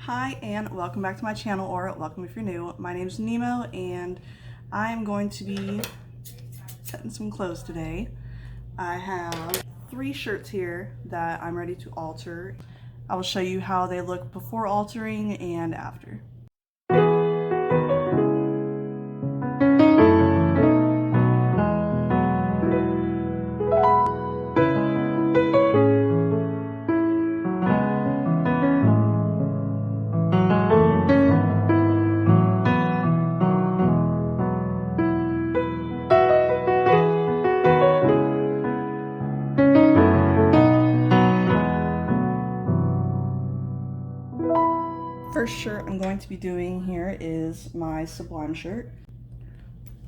Hi and welcome back to my channel, or welcome if you're new. My name is Nemo and I am going to be cutting some clothes today. I have 3 shirts here that I'm ready to alter. I will show you how they look before altering and after. First shirt I'm going to be doing here is my Sublime shirt.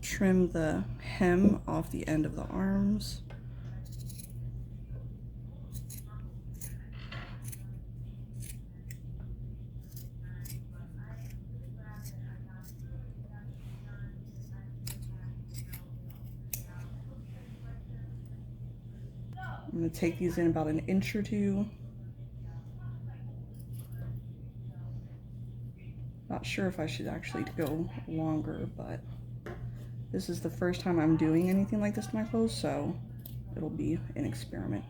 Trim the hem off the end of the arms. I'm going to take these in about 1 inch or 2. Not sure if I should actually go longer, but this is the first time I'm doing anything like this to my clothes, so it'll be an experiment.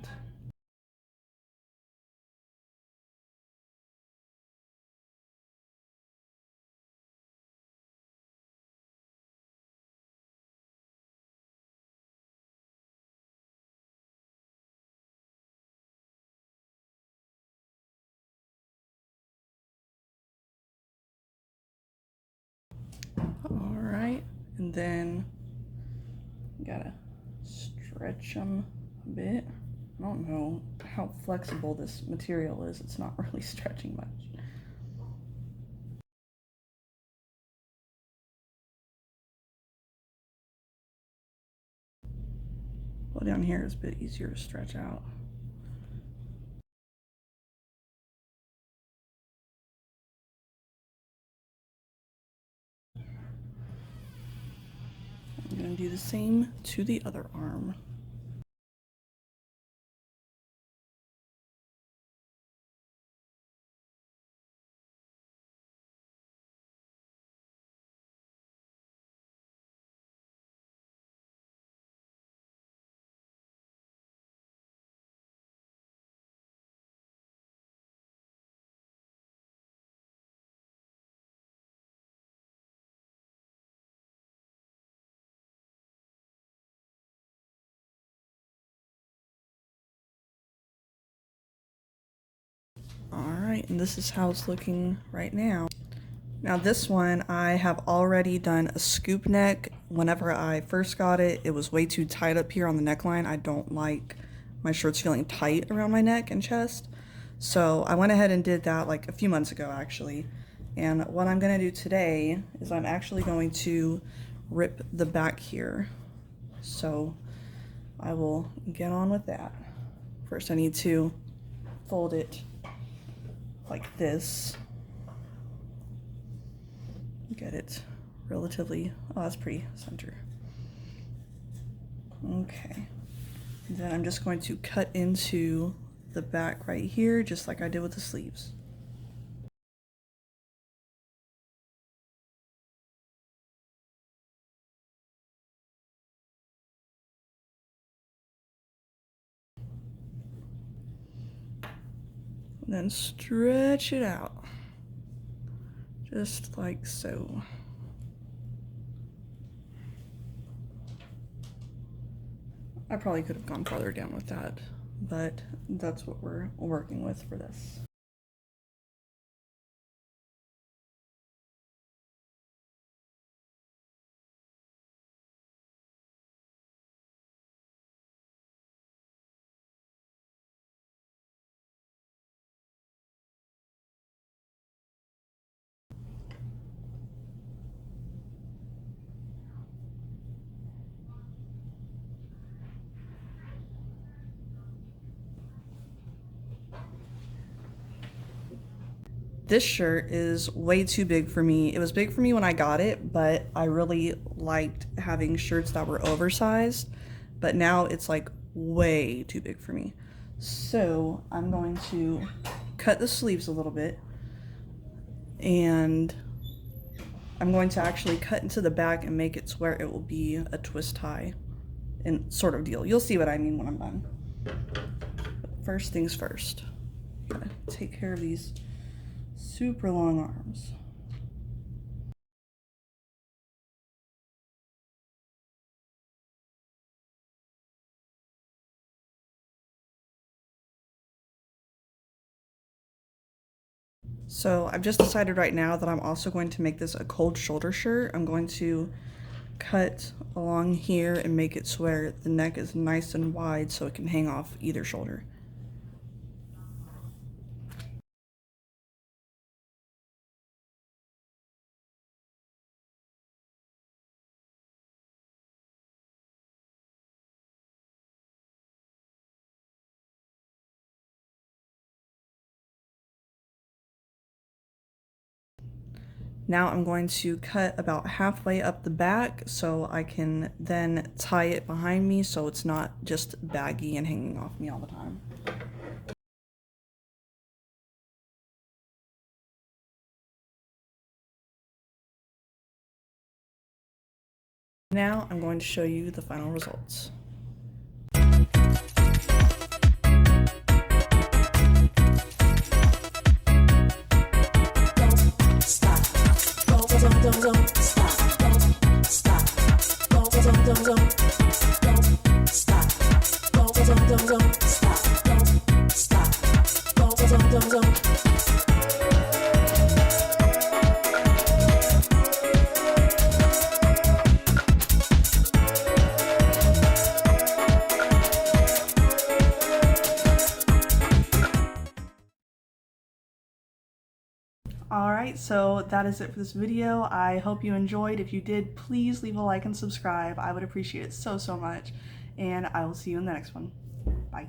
All right, and then gotta stretch them a bit. I don't know how flexible this material is. It's not really stretching much. Well, down here is a bit easier to stretch out. I'm gonna do the same to the other arm. Alright, and this is how it's looking right now. Now this one, I have already done a scoop neck. Whenever I first got it, it was way too tight up here on the neckline. I don't like my shirts feeling tight around my neck and chest. So I went ahead and did that like a few months ago actually. And what I'm gonna do today is I'm actually going to rip the back here. So I will get on with that. First I need to fold it like this. Get it relatively, oh, that's pretty center. Okay. And then I'm just going to cut into the back right here, just like I did with the sleeves. And then stretch it out. Just like so. I probably could have gone farther down with that, but that's what we're working with for this. This shirt is way too big for me. It was big for me when I got it, but I really liked having shirts that were oversized. But now it's like way too big for me. So I'm going to cut the sleeves a little bit. and I'm going to actually cut into the back and make it to where it will be a twist tie and sort of deal. You'll see what I mean when I'm done. But first things first, gotta take care of these super long arms. So I've just decided right now that I'm also going to make this a cold shoulder shirt. I'm going to cut along here and make it so where the neck is nice and wide so it can hang off either shoulder. Now I'm going to cut about halfway up the back so I can then tie it behind me so it's not just baggy and hanging off me all the time. Now I'm going to show you the final results. Alright, so that is it for this video. I hope you enjoyed. If you did, please leave a like and subscribe. I would appreciate it so much. And I will see you in the next one. Bye.